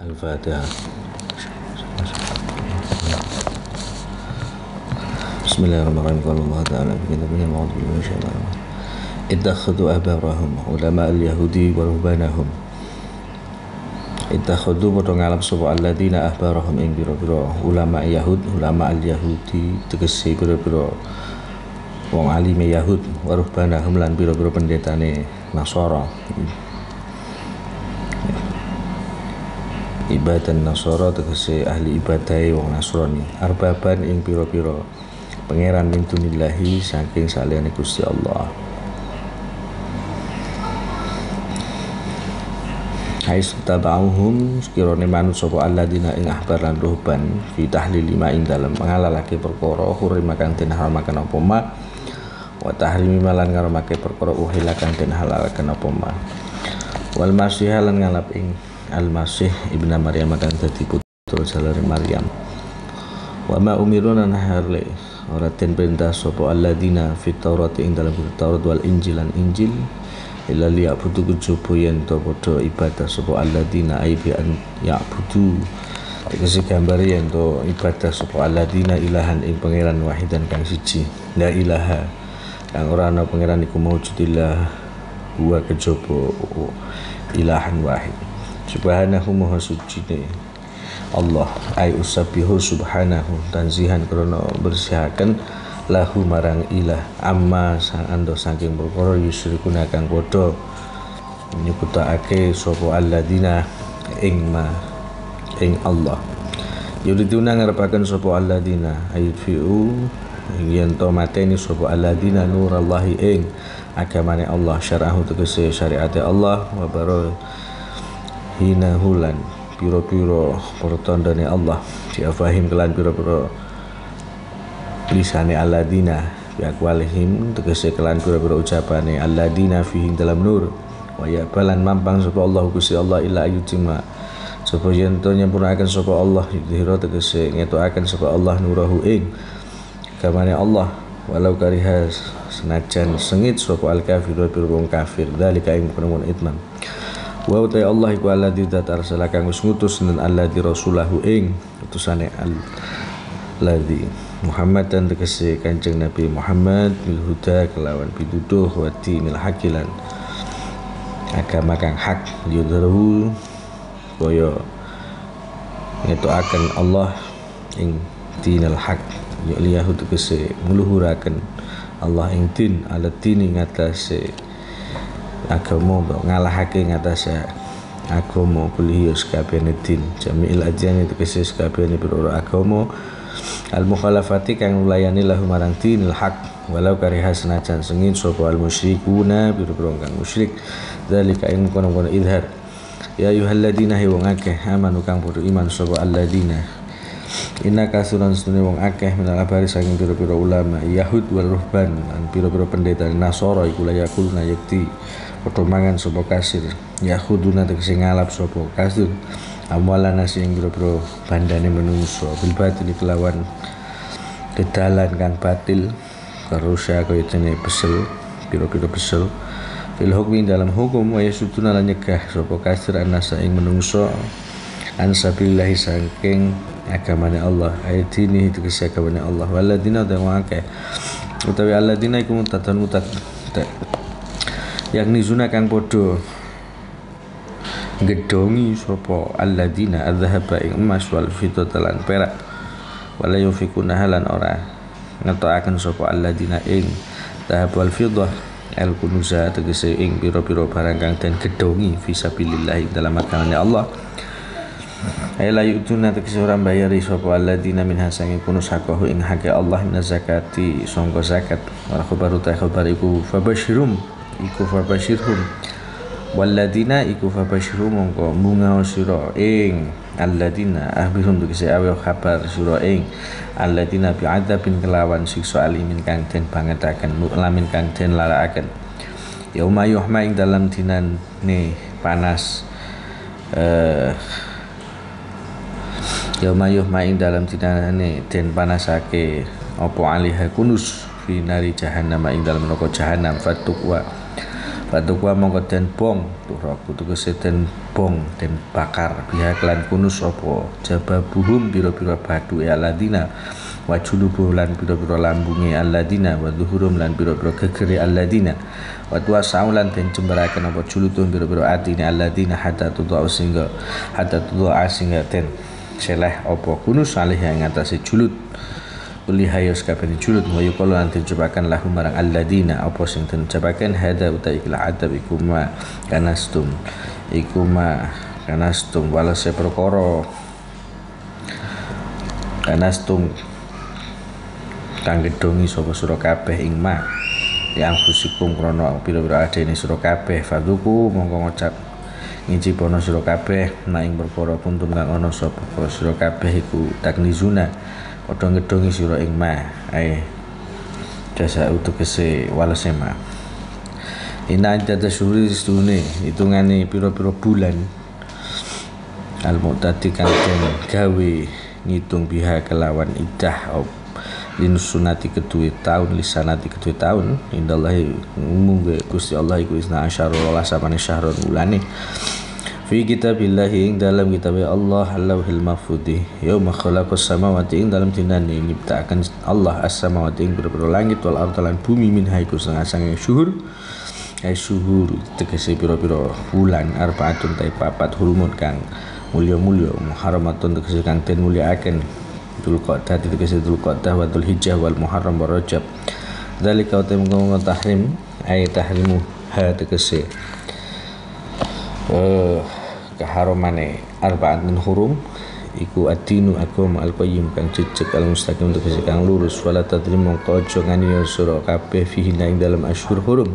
Al-Fatihah. Bismillahirrahmanirrahim. Qala Allah Ta'ala fi kitabihil ma'udhu billahi minasyaitonir rajim. Ittakhadhu ahbarahum ulama al-yahudi wa ruhbanahum. Ittakhadhu padha ngalap sapa alladzina ahbarahum ing pira-pira ulama Yahud, ulama al-yahudi tegese pira-pira wong alime Yahud, wa ruhbanahum lan pira-pira pendetane Nasara. Ibadah Nasara tegese ahli ibadahe wong Nasrani, arbaban ing pira-pira pangeran min dunillahi saking saliyane Gusti Allah. Hais tabauhum sekirane manut sapa alladzina ing ahbar lan ruhban fi tahlil lima ing dalem ngalalake perkara hurima kang den haramaken apa ma wa tahrimi malan ngaramake perkara uhila kang den halalaken apa ma wal masih lan ngalap ing Al-Masih ibnu Maryam kang dadi putra jalare Maryam. Wa ma umiruna naharle ora den perintah sapa alladzina fit Taurat ing dalam Taurat wal Injil lan Injil illa liya'budu kejaba yen to padha ibadah sapa alladzina aibi an ya'budu tegese gambare yen to ibadah sapa alladzina ilahan ing pangeran wahidan kang siji la ilaha kang ora ana pangeran iku maujudillah wa kejaba ilahan wahid. Subhanahu maha suci Allah ay usabbihu subhanahu tanzihan krana bersihaken lahu marang ilah amma sang ando saking perkara yusyrikuna kang padha nyebutake sapa alladzina ing Allah yuriduna ngarepaken sapa alladzina ayfi'u yen to mateni sapa alladzina nurallahi ing agamane Allah syara'ahu tegese syariate Allah wa hina hulan piro-piro pertandane Allah diafahim kelan piro-piro lisane alladzina bi aqwalihim tegese kelan piro-piro ucapane alladzina fihi dalam nur wa ya balan mampang sapa Allah Gusti Allah illa ayutima sapa yen to nyampurnaken sapa Allah yudhira tegese ngetokaken sapa Allah nurahu ing agamane Allah walau karihas senajan sengit sapa al-kafir wong kafir dalika ing penemuan itman. Wa utai Allah iku alladzi tarsala kang wis ngutus dan alladzi rasulahu ing utusane alladzi Muhammad dan tegese Kanjeng Nabi Muhammad bil huda kelawan pituduh wa dinil haqilan agama kang hak yudhuru kaya ngetokaken Allah ing dinil haq ya tegese ngluhuraken Allah ing din ala dini ngatasé agama ngalahake ngatasé agama kuliah sakabehane din jami'il adyan itu kese sakabehane pira agama al mukhalafati kang ulayani lahu marang dinil haq walau kariha senajan sengit sapa al musyrikuna pira-pira kang musyrik zalika ing kono-kono idhar ya ayyuhalladzina wong akeh amanu kang padha iman sapa alladzina inna kasuran sunne wong akeh minal abari saking pira-pira ulama Yahud wal ruhban lan pira-pira pendeta Nasara iku layakulna yakti padha mangan sapa kasir Yahuduna tegese ngalap sapa kasir amwalana sing pira-pira bandane menungso bil batil kelawan kedalan kang batil karusya kaya dene besel pira-pira besel fil hukmi dalam hukum wa yasuduna lan nyegah sapa kasir anasa ing menungso an sabilillah saking agamane Allah ayatini itu kese agamane Allah waladina ta wake utawi alladzina iku mutatan yakni zuna kang padha gedongi sapa alladzina adzhaba ing emas wal fiddata lan perak wala yufikuna halan ora ngetokaken sapa alladzina ing dhahab wal fiddah al kunuza tegese ing pira-pira barang kang den gedongi fisabilillah dalam agamane Allah Aila yutuna tegese ora bayari sapa alladzina min hasangi kunus haqahu ing hake Allah min zakati sangka zakat wa khabaru ta khabar iku fabashirum walladzina iku fabashirum mongko bunga sira ing alladzina ahbihum tegese awe khabar sira ing alladzina bi adzabin kelawan siksa alimin kang den bangetaken lamin kang den larakaken yauma yuhma ing dalam dinane panas yauma yuhma ing dalam dinane den panasake apa alaiha kunus fi nari jahannam ing dalam neraka jahannam Fatukwa mongko den bong turaku tegese den bong den bakar biha kelan kunus apa jababuhum pira-pira batu aladina wa julubuh lan pira-pira lambunge aladina wa dhuhurum lan pira-pira gegere aladina wa tuwasau lan den jembaraken apa julutun pira-pira atine aladina hatta tudau singga ten seleh apa kunus alih ing atase julut uli hayos kabeh julut wa yuqalu an dijabakan lahum marang alladina apa sing den jabakan hada utai ila adab iku ma kanastum wala se perkara kanastum kang gedongi sapa sira kabeh ing ma yang fusikum krana pira-pira adene sira kabeh faduku mongko ngocap ngicipono sira kabeh ing perkara kuntum kang ana sapa sira kabeh iku taknizuna padha ngedongi sira ing ma jasa utukese walasema ina jada syuri stune hitungane pira-pira bulan al-mu'tati kang gawe ngitung biha kelawan idah linsunati kedue taun lisanati kedue taun indallahi mungge Gusti Allah iku isna asyarul lasabane syahrul ulane fi kitabillahi ing dalam kitab Allah Allahul mahfudhi yauma khalaqas samawati ing dalam dinane nyiptakaken Allah as-samawati ing pira-pira langit wal ardh lan bumi min haiku sange syuhur tegese pira-pira bulan arbaatun ta papat hurumun kang mulya-mulya muharramatun tegese kang den mulyakaken Dzulqa'dah tegese Dzulqa'dah wa Dzulhijjah wal Muharram wa Rajab zalika wa tahrim tahrimu ha tegese keharumane arba'at min hurum iku ad-dinu agama al-qayyim kang jejeg al-mustaqim tegese kang lurus wala tadrimu aja ngani sira kabeh fihi ing dalam asyhur hurum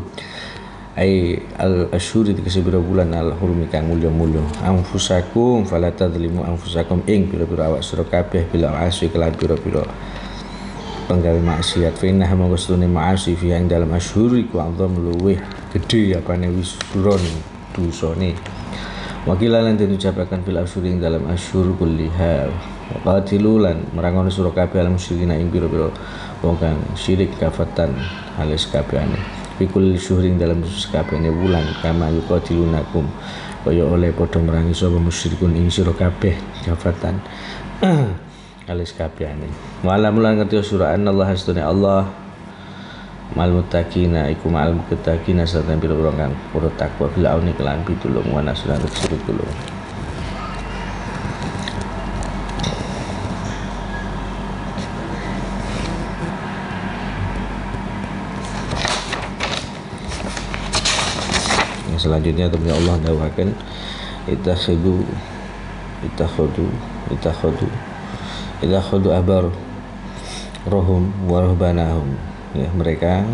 al-asyhur tegese pira bulan al-hurum kang mulya-mulya anfusakum fala tadlimu anfusakum ing pira-pira awak sira kabeh bila asy kelan pira-pira penggawe maksiat fina monggo stune maasi fi ing dalam asyhur iku azam luweh gedhe apane wisron dosane wakilan den ucapaken fil asyhur ing dalam asyhur kulliha qatilulan merangono sira kabeh al musyrikin ing pira-pira wong kang syirik kafatan halis kabehane fikul syuhring dalam sakabehane wulan kama yuqatilunakum kaya oleh padha merangi sapa musyrikun ing sira kabeh kafatan halis kabehane wala mulan ngerti surah Allah astune Allah mal muttaqina iku mal muttaqina sarta pira-pira kang padha takwa bil auni kelan pitulung wa nasrul tulung selanjutnya teman Allah dawakan ittakhadu abar rohum warahbanahum ya, mereka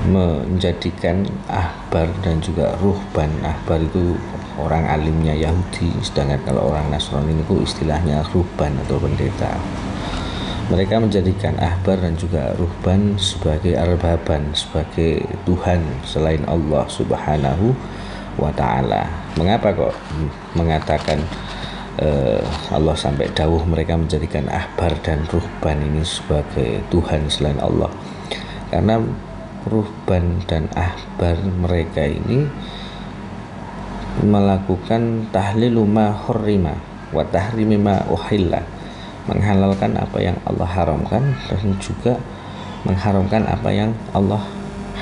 menjadikan ahbar dan juga ruhban. Ahbar itu orang alimnya Yahudi, sedangkan kalau orang Nasrani itu istilahnya ruhban atau pendeta. Mereka menjadikan ahbar dan juga ruhban sebagai arbaban, sebagai Tuhan selain Allah Subhanahu wa ta'ala. Mengapa kok mengatakan Allah sampai dawuh mereka menjadikan ahbar dan ruhban ini sebagai Tuhan selain Allah? Karena ruhban dan ahbar mereka ini melakukan tahlilu ma hurrima wa tahrimi ma uhilla, menghalalkan apa yang Allah haramkan dan juga mengharamkan apa yang Allah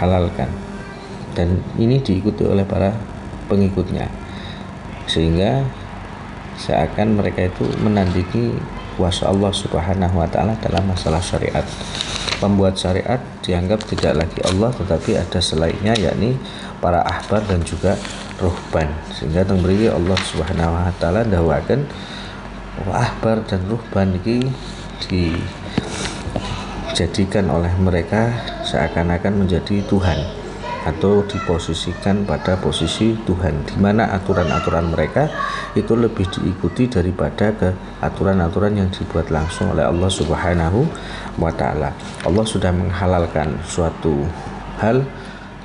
halalkan, dan ini diikuti oleh para pengikutnya, sehingga seakan mereka itu menandingi kuasa Allah Subhanahu wa ta'ala dalam masalah syariat. Pembuat syariat dianggap tidak lagi Allah tetapi ada selainnya, yakni para ahbar dan juga ruhban, sehingga temberi Allah Subhanahu wa ta'ala dawakan ahbar dan ruhban ini dijadikan oleh mereka seakan-akan menjadi Tuhan atau diposisikan pada posisi Tuhan, di mana aturan-aturan mereka itu lebih diikuti daripada ke aturan-aturan yang dibuat langsung oleh Allah Subhanahu wa ta'ala. Allah sudah menghalalkan suatu hal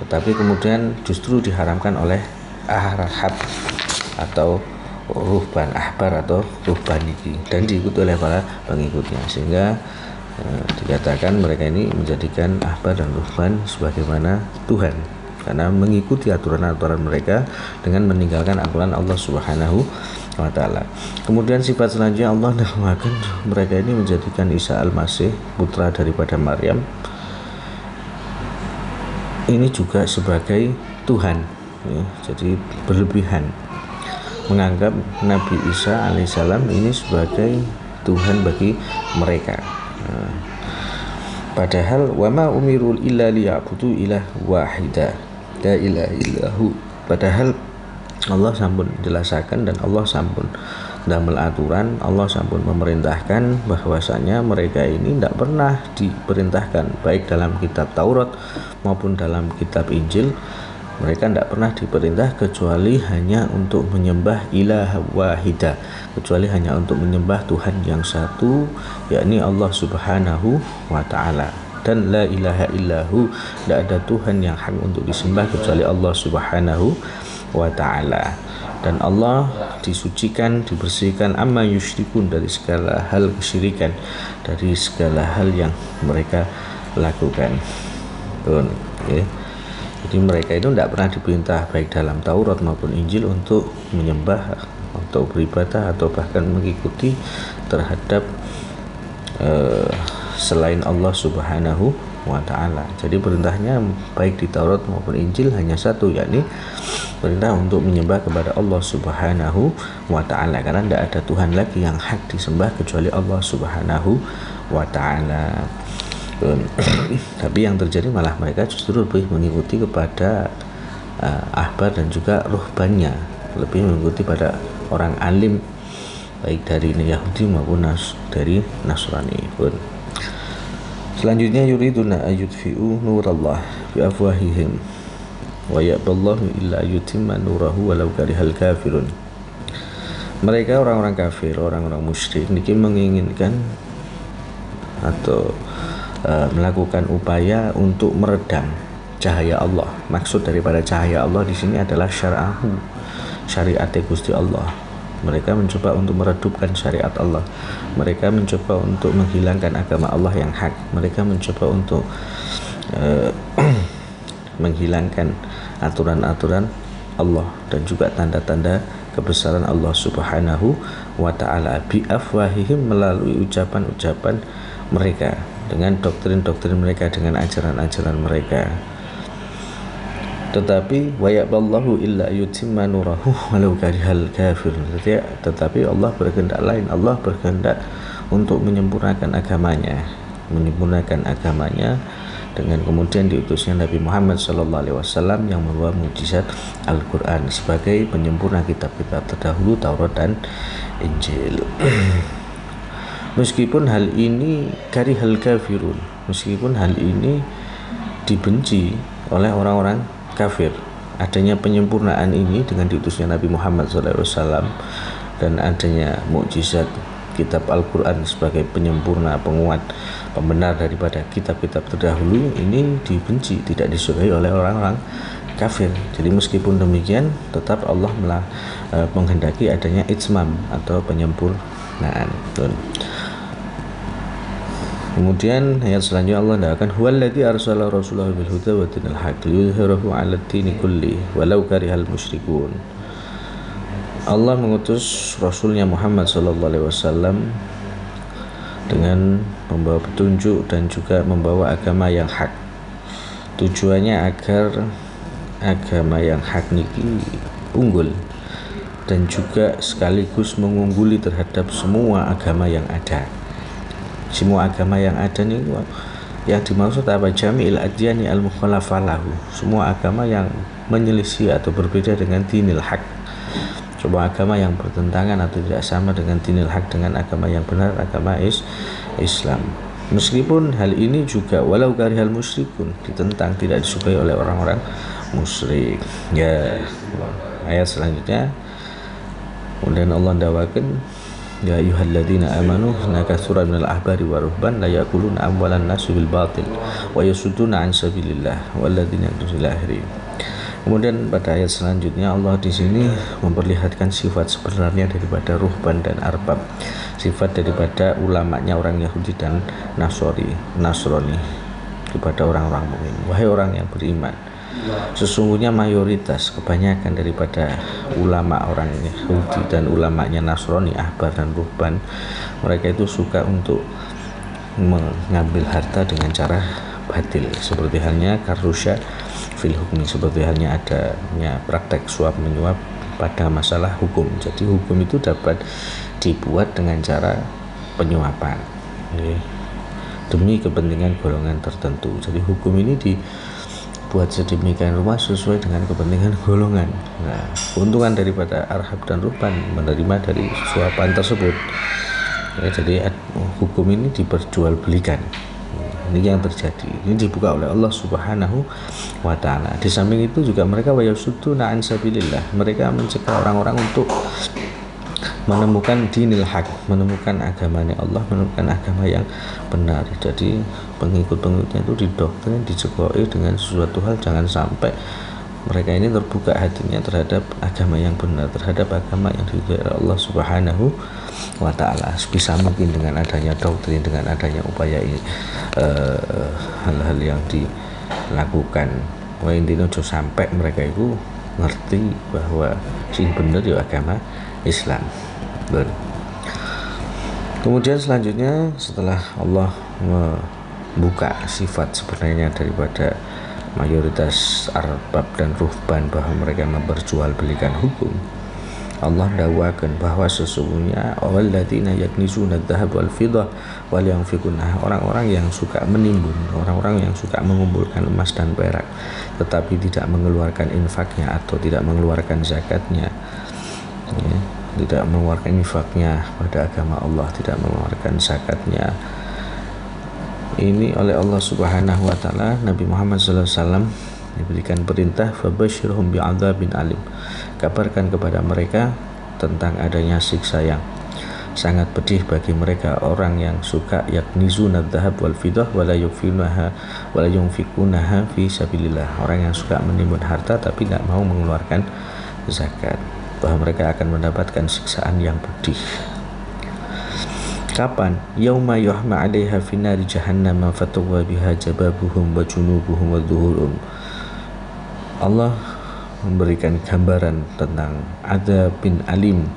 tetapi kemudian justru diharamkan oleh ahbar atau ruhban, ahbar atau ruhban ini, dan diikuti oleh para pengikutnya, sehingga dikatakan mereka ini menjadikan ahbar dan ruhban sebagaimana Tuhan. karena mengikuti aturan-aturan mereka dengan meninggalkan aturan Allah Subhanahu wa ta'ala. Kemudian sifat selanjutnya Allah namakan mereka ini menjadikan Isa al-Masih putra daripada Maryam ini juga sebagai Tuhan, ya. Jadi berlebihan menganggap Nabi Isa alaihissalam ini sebagai Tuhan bagi mereka. Padahal wama umirul illa liya'budu ilah wahida la ilaha illahu. Padahal Allah sampun jelaskan dan Allah sampun damel aturan, Allah sampun memerintahkan bahwasanya mereka ini tidak pernah diperintahkan baik dalam kitab Taurat maupun dalam kitab Injil. Mereka tidak pernah diperintah kecuali hanya untuk menyembah ilah wahida, kecuali hanya untuk menyembah Tuhan yang satu, yakni Allah Subhanahu wa ta'ala. Dan la ilaha illahu, tidak ada Tuhan yang hak untuk disembah kecuali Allah Subhanahu wa ta'ala. Dan Allah disucikan, dibersihkan amma yusyrikun, dari segala hal kesyirikan, dari segala hal yang mereka lakukan. Okay. Jadi mereka itu tidak pernah diperintah baik dalam Taurat maupun Injil untuk menyembah atau beribadah atau bahkan mengikuti terhadap selain Allah Subhanahu wa ta'ala. Jadi perintahnya baik di Taurat maupun Injil hanya satu, yakni perintah untuk menyembah kepada Allah Subhanahu wa ta'ala, karena tidak ada Tuhan lagi yang hak disembah kecuali Allah Subhanahu wa ta'ala. Tapi yang terjadi malah mereka justru lebih mengikuti kepada ahbar dan juga ruhbannya, lebih mengikuti pada orang alim baik dari Yahudi maupun dari Nasrani pun. Selanjutnya yuriduna ayutfi'u nurallah bi afwahihim wa ya'ballahu illa yutimma nurahu walau karihal kafirun. Mereka orang-orang kafir, orang-orang musyrik niki menginginkan atau melakukan upaya untuk meredam cahaya Allah. Maksud daripada cahaya Allah di sini adalah syara'ahu, syariat Gusti Allah. Mereka mencoba untuk meredupkan syariat Allah. Mereka mencoba untuk menghilangkan agama Allah yang hak. Mereka mencoba untuk menghilangkan aturan-aturan Allah dan juga tanda-tanda kebesaran Allah Subhanahu wa ta'ala bi afwahihim, melalui ucapan-ucapan mereka, dengan doktrin-doktrin mereka, dengan ajaran-ajaran mereka. Tetapi wa ya'ballahu illa yutimma nurahu walau karihal kafirun. Tetapi Allah berkehendak lain. Allah berkehendak untuk menyempurnakan agamanya, dengan kemudian diutusnya Nabi Muhammad SAW yang membawa mukjizat Al-Quran sebagai penyempurna kitab-kitab terdahulu Taurat dan Injil. Meskipun hal ini karihal kafirun, meskipun hal ini dibenci oleh orang-orang kafir, adanya penyempurnaan ini dengan diutusnya Nabi Muhammad SAW dan adanya mukjizat kitab Al-Quran sebagai penyempurna, penguat, pembenar daripada kitab-kitab terdahulu, ini dibenci, tidak disukai oleh orang-orang kafir. Jadi meskipun demikian tetap Allah menghendaki adanya itmam atau penyempurnaan. Kemudian ayat selanjutnya Allah mengatakan huwallazi arsala rasulahu bil huda wa dinil haqq liyudhhirahu 'ala ad-dini kulli walau karihal musyrikun. Allah mengutus Rasulnya Muhammad SAW dengan membawa petunjuk dan juga membawa agama yang hak. Tujuannya agar agama yang hak niki unggul dan juga sekaligus mengungguli terhadap semua agama yang ada. Semua agama yang ada nih yang dimaksud apa? Jami'il adyani al-mukhalafalahu, semua agama yang menyelisih atau berbeda dengan dinil haq. Semua agama yang bertentangan atau tidak sama dengan dinil haq, dengan agama yang benar, agama Islam. Meskipun hal ini juga walau karihal musyrikun, ditentang, tidak disukai oleh orang-orang musyrik. Ya, ayat selanjutnya kemudian Allah dawakan ya ayyuhalladzina amanu nakatsura minal ahbari wa ruhban la yaquluna amwalan nasi bil batil wa yasudduna an sabilillah walladzina yudilluna akhirin. Kemudian pada ayat selanjutnya Allah di sini memperlihatkan sifat sebenarnya daripada ruhban dan arbab, sifat daripada ulamanya orang Yahudi dan Nasrani kepada orang-orang mukmin. Wahai orang yang beriman, Sesungguhnya mayoritas kebanyakan daripada ulama orang Yahudi dan ulamanya Nasrani, ahbar dan ruhban, mereka itu suka untuk mengambil harta dengan cara batil, seperti halnya karusya fil hukmi, seperti halnya adanya praktek suap menyuap pada masalah hukum. Jadi hukum itu dapat dibuat dengan cara penyuapan demi kepentingan golongan tertentu. Jadi hukum ini dibuat sedemikian rupa sesuai dengan kepentingan golongan. Nah, keuntungan daripada arhab dan ruhban menerima dari suapan tersebut. Jadi hukum ini diperjualbelikan. Ini yang terjadi. Ini dibuka oleh Allah Subhanahu wa Ta'ala. Di samping itu juga mereka wayasudduna an sabilillah. Mereka mencegah orang-orang untuk menemukan dinil haq, menemukan agamanya Allah, menemukan agama yang benar. Jadi pengikut-pengikutnya itu didoktrin, dicekoi dengan sesuatu hal, jangan sampai mereka ini terbuka hatinya terhadap agama yang benar, terhadap agama yang diridhoi Allah Subhanahu wa Ta'ala. Sebisa mungkin dengan adanya doktrin, dengan adanya upaya ini, hal-hal yang dilakukan, intinya sampai mereka itu ngerti bahwa sing bener ya agama Islam. Kemudian selanjutnya setelah Allah membuka sifat sebenarnya daripada mayoritas arbab dan ruhban bahwa mereka memperjualbelikan hukum, Allah dakwakan bahwa sesungguhnya walladzina yaknizuna adz-dzahab wal fiddah wal yanfiquna, orang-orang yang suka menimbun, orang-orang yang suka mengumpulkan emas dan perak tetapi tidak mengeluarkan infaknya atau tidak mengeluarkan zakatnya, tidak mengeluarkan infaknya pada agama Allah, tidak mengeluarkan zakatnya. Ini oleh Allah Subhanahu wa Ta'ala, Nabi Muhammad SAW diberikan perintah fabasyirhum bi'adzabin alim, kabarkan kepada mereka tentang adanya siksa yang sangat pedih bagi mereka orang yang suka yaknizuna dzahab wal fiddah wala yunfikunaha fi sabilillah, orang yang suka menimbun harta tapi tidak mau mengeluarkan zakat, bahwa mereka akan mendapatkan siksaan yang pedih. Kapan? Yauma yuhma 'alaiha fi nari jahannam fatawwa biha jababuhum wa junubuhum wa dhuhurum. Allah memberikan gambaran tentang adzab bin alim,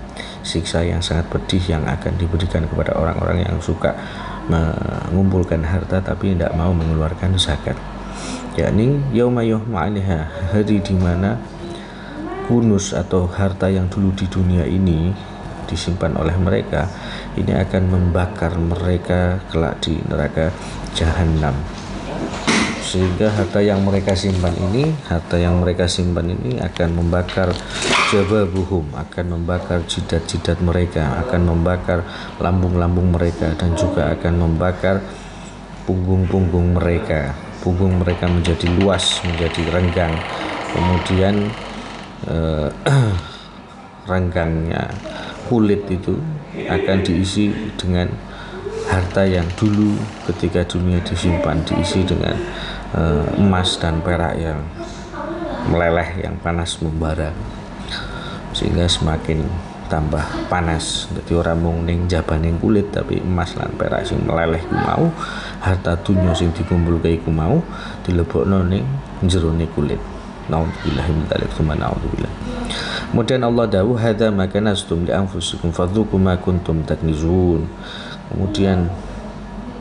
siksa yang sangat pedih yang akan diberikan kepada orang-orang yang suka mengumpulkan harta tapi tidak mau mengeluarkan zakat. Yakni yauma yuhma 'alaiha, hari di mana kunus atau harta yang dulu di dunia ini disimpan oleh mereka ini akan membakar mereka kelak di neraka jahanam, sehingga harta yang mereka simpan ini akan membakar jababuhum, akan membakar jidat-jidat mereka, akan membakar lambung-lambung mereka, dan juga akan membakar punggung-punggung mereka. Punggung mereka menjadi luas, menjadi renggang, kemudian renggangnya kulit itu akan diisi dengan harta yang dulu ketika dunia disimpan diisi dengan emas dan perak yang meleleh, yang panas membara, sehingga semakin tambah panas. Jadi orang mung ning jabaning kulit tapi emas lan perak sing meleleh ku mau, harta dunya sing dikumpulke iku mau dilebokno ning jerone kulit. Naudzubillah min dzalik, naudzubillah. Kemudian Allah dawuh hadza ma kanastum li anfusikum fadzuqu ma kuntum taknizun. Kemudian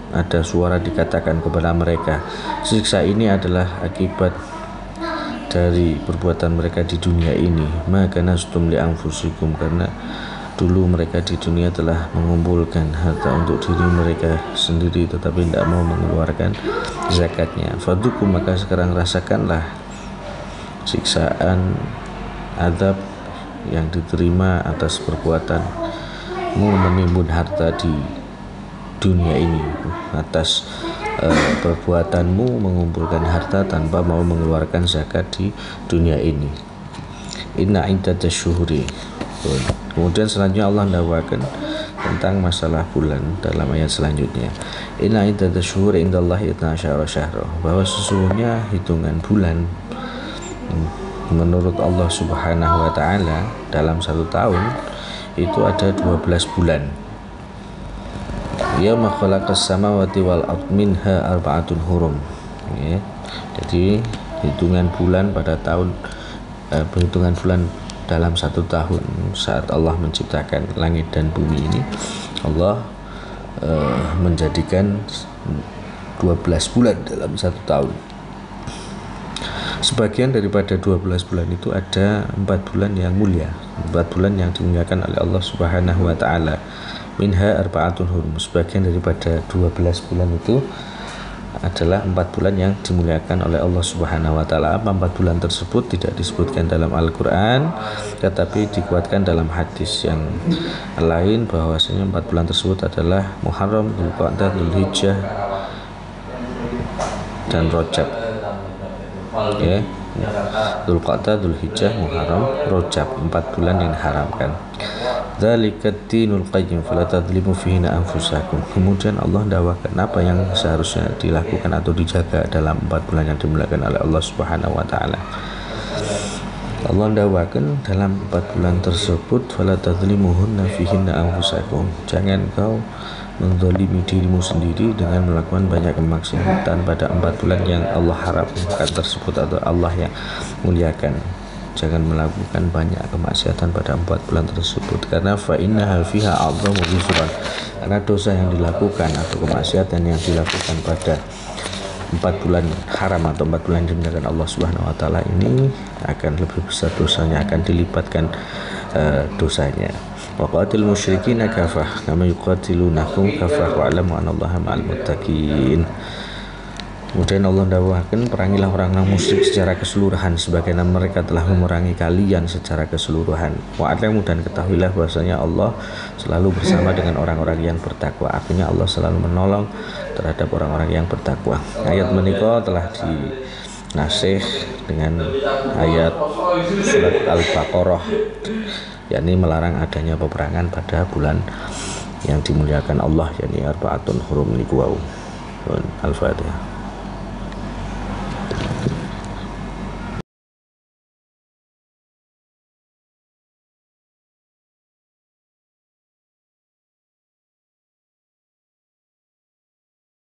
ada suara dikatakan kepada mereka, siksa ini adalah akibat dari perbuatan mereka di dunia ini. Ma kanastum li anfusikum, karena dulu mereka di dunia telah mengumpulkan harta untuk diri mereka sendiri tetapi tidak mau mengeluarkan zakatnya. Fadzuqu, maka sekarang rasakanlah siksaan azab yang diterima atas perbuatanmu menimbun harta di dunia ini, atas perbuatanmu mengumpulkan harta tanpa mau mengeluarkan zakat di dunia ini. Inna iddatash syuhuri. Kemudian selanjutnya Allah dakwakan tentang masalah bulan dalam ayat selanjutnya. Inna iddatash syuhuri indallahi 12 syahra, bahwa sesungguhnya hitungan bulan menurut Allah Subhanahu wa Ta'ala dalam satu tahun itu ada 12 bulan. Yauma khalaqas samawati wal ardh minha arba'atun hurum. Jadi hitungan bulan pada tahun perhitungan bulan dalam 1 tahun saat Allah menciptakan langit dan bumi ini, Allah menjadikan 12 bulan dalam 1 tahun. Sebagian daripada 12 bulan itu ada 4 bulan yang mulia, 4 bulan yang dimuliakan oleh Allah Subhanahu wa taala. Minha arba'atun hurum. Sebagian daripada 12 bulan itu adalah 4 bulan yang dimuliakan oleh Allah Subhanahu wa taala. 4 bulan tersebut tidak disebutkan dalam Al-Qur'an, tetapi dikuatkan dalam hadis yang lain bahwasanya 4 bulan tersebut adalah Muharram, Dzulqa'dah, Dzulhijjah dan Rajab. Ya. Dzulqa'dah, Dzulhijjah, Muharram, Rajab, 4 bulan yang diharamkan. Dzalika dinul qayyim fala tadlimu fihinna anfusakum. Kemudian Allah dakwakan apa yang seharusnya dilakukan atau dijaga dalam 4 bulan yang dimuliakan oleh Allah Subhanahu wa taala. Allah dakwakan dalam 4 bulan tersebut fala tadlimuhunna fihinna anfusakum. Jangan kau menzalimi dirimu sendiri dengan melakukan banyak kemaksiatan pada 4 bulan yang Allah haramkan tersebut atau Allah yang muliakan. Jangan melakukan banyak kemaksiatan pada 4 bulan tersebut, karena fa innaha fiha a'dhamu wizran, karena dosa yang dilakukan atau kemaksiatan yang dilakukan pada 4 bulan haram atau 4 bulan yang dimuliakan Allah Subhanahu wa taala ini akan lebih besar dosanya, akan dilipatkan dosanya. Wa qatil musyrikina kafah kama yuqatilunakum kafah wa alamu anallaha ma'al muttaqin. Kemudian Allah dakwakan, perangilah orang-orang musyrik secara keseluruhan sebagaimana mereka telah memerangi kalian secara keseluruhan. Wa'alamu, dan ketahuilah bahwasanya Allah selalu bersama dengan orang-orang yang bertakwa. Artinya Allah selalu menolong terhadap orang-orang yang bertakwa. Ayat menika telah dinasih dengan ayat surat Al-Baqarah, yakni melarang adanya peperangan pada bulan yang dimuliakan Allah, yakni arba'atun hurum niku wau. Al-Fatihah.